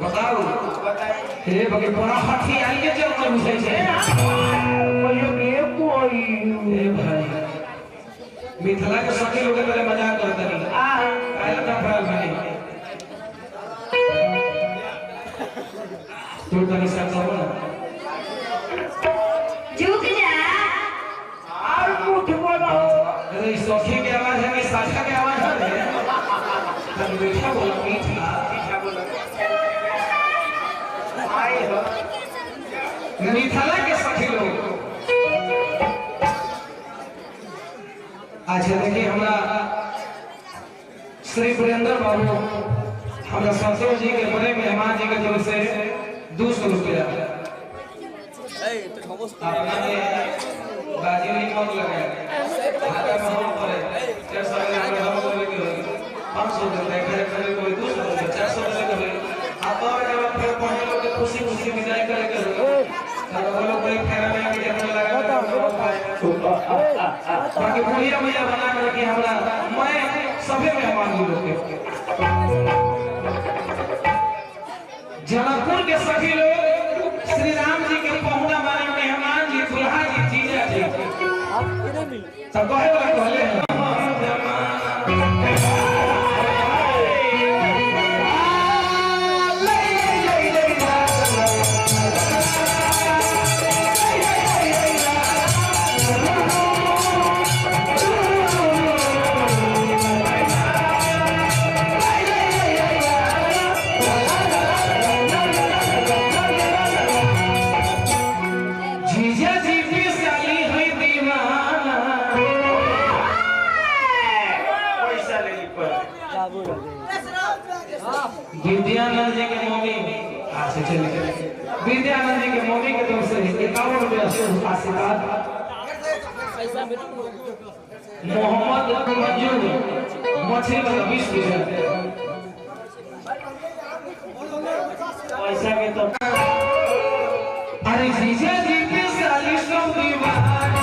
बताओ हे बगे बड़ा हाथी आई के चल कर घुसे छे कोई के कोई ए भाई मिथिला के सखी लोग पहले मजाक करते नहीं काहे का फरल बने तू तनी सा कहो ना झुक जा और मुठ बोलो अरे इस सखी की आवाज है कि साझा की आवाज है तब मीठा बोला मीठा बोला आई हो मिथिला के सखी लोग आज देखिए हमरा श्री वीरेंद्र बाबू हमरा संतोष जी के बड़े मेहमान जी के तरफ से 200 रुपया आपने बाजी नहीं कौन लगाया हाथ में हम करे 400 रुपया हम करे के 500 रुपया करे करे कोई 200 रुपया 400 रुपया करे आप और जब फिर पढ़ने लोग के खुशी खुशी विदाई करे के तब वो लोग कोई फेरा में आके जब लगा बाकी बुढ़िया भैया बना कर कि हमरा मैं सभी मेहमान लोग के जनकपुर के सभी लोग श्री राम जी के पहुना माने मेहमान जी दुल्हा जी जीजा जी सब कहे वाला कहले विद्यानंद जी के मम्मी आज चले विद्यानंद जी के मम्मी के तरफ से 51 रुपया से आशीर्वाद मोहम्मद मंजूर मछली वाला 20 रुपया पैसा के तो अरे जीजा जी के साली सब दीवाना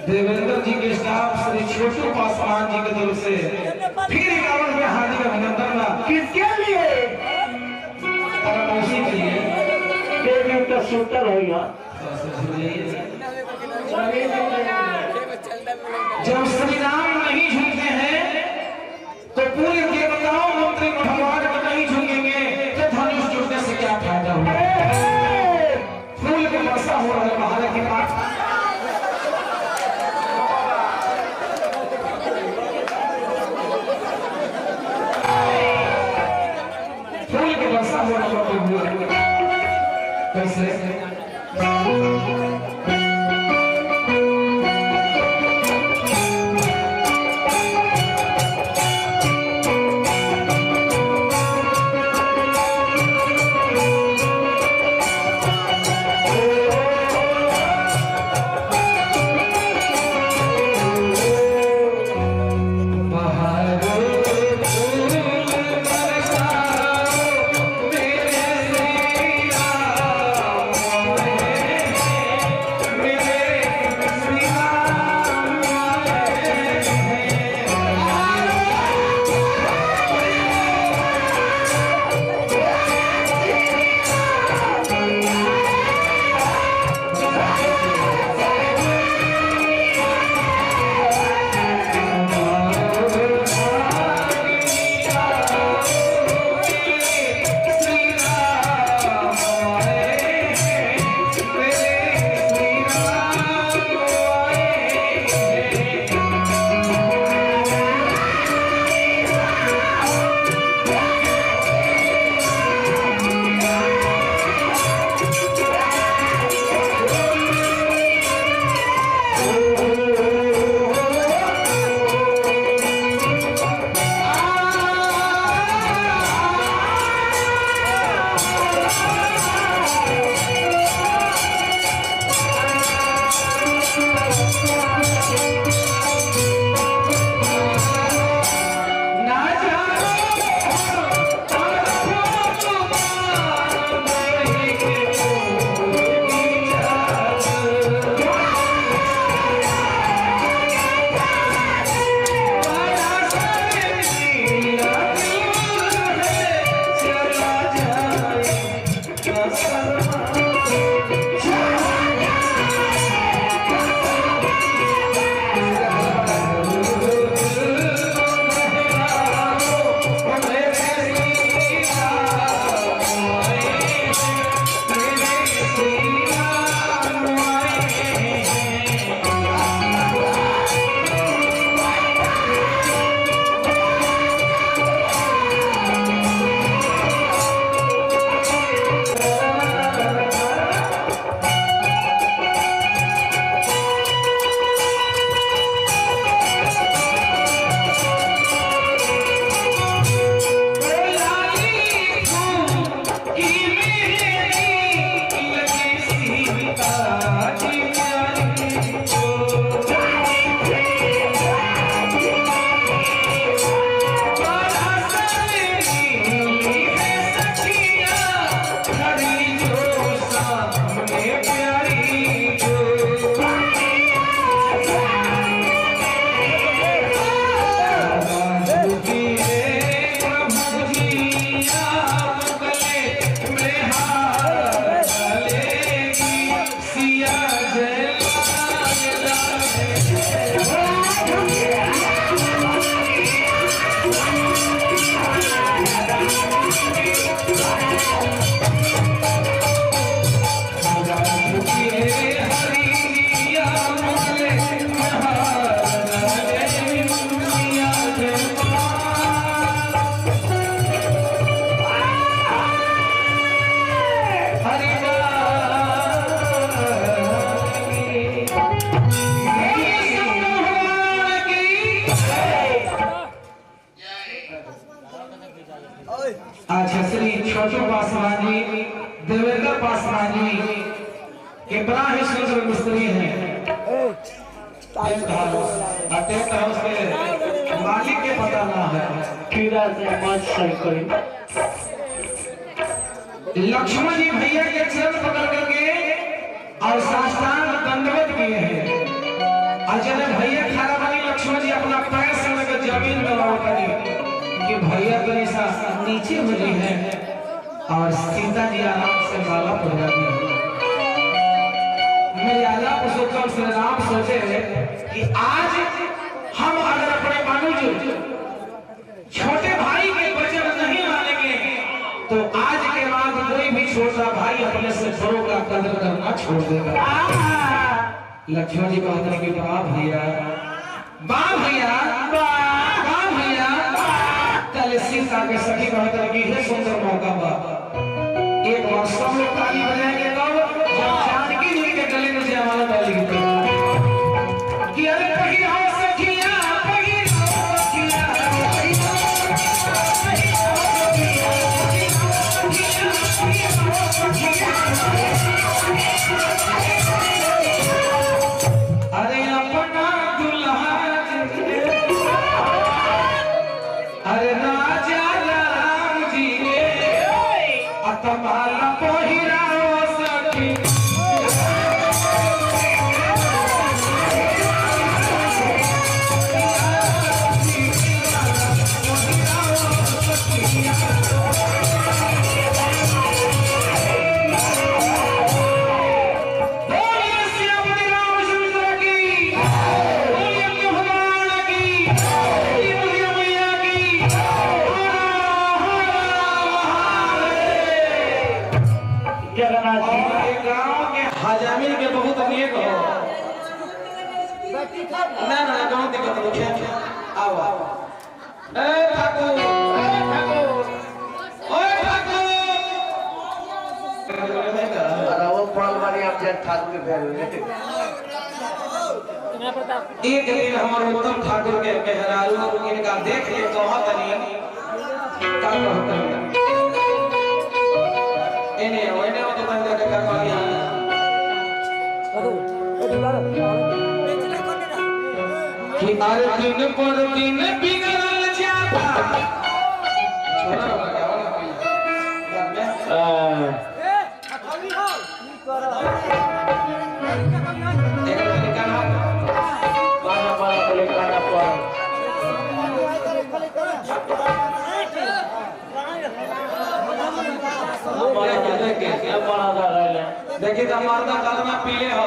देवेंद्र जी के स्टाफ श्री छोटू पासवान जी की तरफ से फिर 51 रुपया हार्दिक अभिनंदन किसके लिए उसी के लिए देवी का सूत्र है यहाँ जब श्री राम नहीं झुकते हैं तो पूरे देवताओं मंत्री भगवान को नहीं झुकेंगे तो धनुष झुकने से क्या फायदा होगा फूल के वर्षा हो रहा है महाराज के पास कैसे अच्छा श्री छोटू पासवान जी, देवेंद्र पासवान जी के बड़ा ही सुंदर मिस्त्री हैं। टेंट हाउस के मालिक के पता ना है। कीड़ा से मत सही करी। लक्ष्मण जी भैया के चरण पकड़ करके और साष्टांग दंडवत किए हैं। अजय भैया खड़ा बनी, लक्ष्मण जी अपना पैर से लेकर जमीन में लौट गए कि भैया तो ऐसा नीचे मिली है और सीता जी आराम से माला पहना दी। मेरे आला पुरुषोत्तम श्री राम सोचे कि आज हम अगर अपने मनुज छोटे भाई के वचन नहीं मानेंगे तो आज के बाद कोई भी छोटा भाई अपने से बड़ों का कदर करना छोड़ देगा। लक्ष्मण जी कहते हैं कि वाह भैया, वाह भैया, वाह भैया। कल सीता के सखी कहते हैं कि हे सुंदर मौका बा, एक बार सब लोग ताली बजाएंगे तब जब जानकी जी के गले में जयमाला डालेंगे कि अरे पहिया सखिया, पहिया सखिया, अरे अपना दुल्हा अरे राजा राम जी अतमाला पहिरा सखी। हजामिल के बहुत नेक हो ना ना गांव दिक्कत हो क्या आओ ए ठाकुर, ए ठाकुर, ओए ठाकुर। अरे वो पल वाली आप जन ठाकुर के फेर एक दिन हमारे उत्तम ठाकुर के मेहरारू इनका देख के कहत नहीं का कहत नहीं इन्हें ओने तो बंद के कर वाली कि हर दिन पर दिन बिगड़ल जाता। छोड़ा होगा क्या वाला एक तरीका ना बारा बारा बोले काना पर देखिए तो मर्दा कलमा पीले हो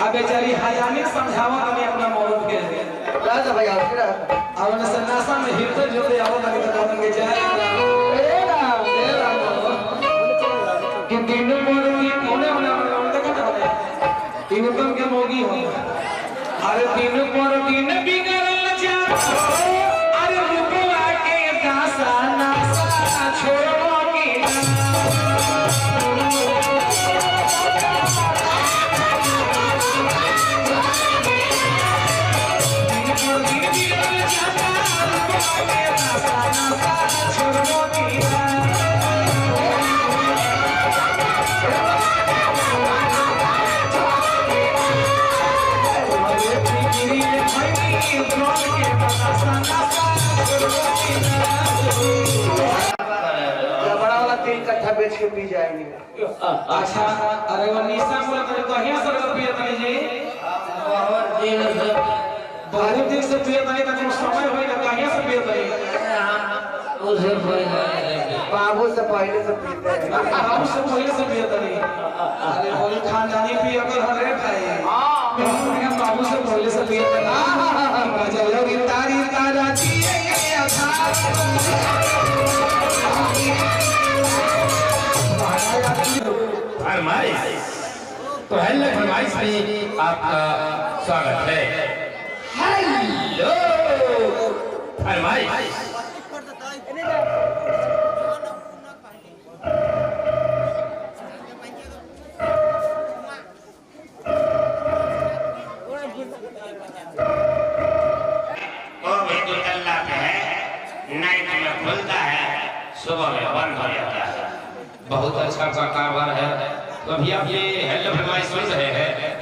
अब बेचारी हजानी समझावा हमें अपना मौत के राजा भैया अब उन्हें सन्नासा में हिरते जोते आओ लगे तो कहते हैं जय राम कि दिन पर दिन होने देखा था तीन उत्तम के मोगी हो अरे दिन पर दिन बिगड़ल जाता अरे रुपवा के दासा नासा छोड़ो की बड़ा वाला 3 कट्ठा बेच के पी जाएंगे। अच्छा अरे वो निशा बोला तो कहिया से पिए तनी जी बहुत दिन से पिए तनी तक समय होई ना कहिया से पिए तनी उसे बाबू से पहले से पीते हैं। बाबू से पहले से पिए तनी अरे बोली खानदानी पिए कर हरे भाई हां बाबू से पहले से पिए तनी बजाओ गिटारी तारा जिए के फरमाइश तो हेलो फरमाइश में आपका स्वागत है। हेलो फरमाइश सुबह में बंद हो जाता है। बहुत अच्छा कारोबार है। तो अभी आप ये हेलो फरमाइश सुन रहे हैं।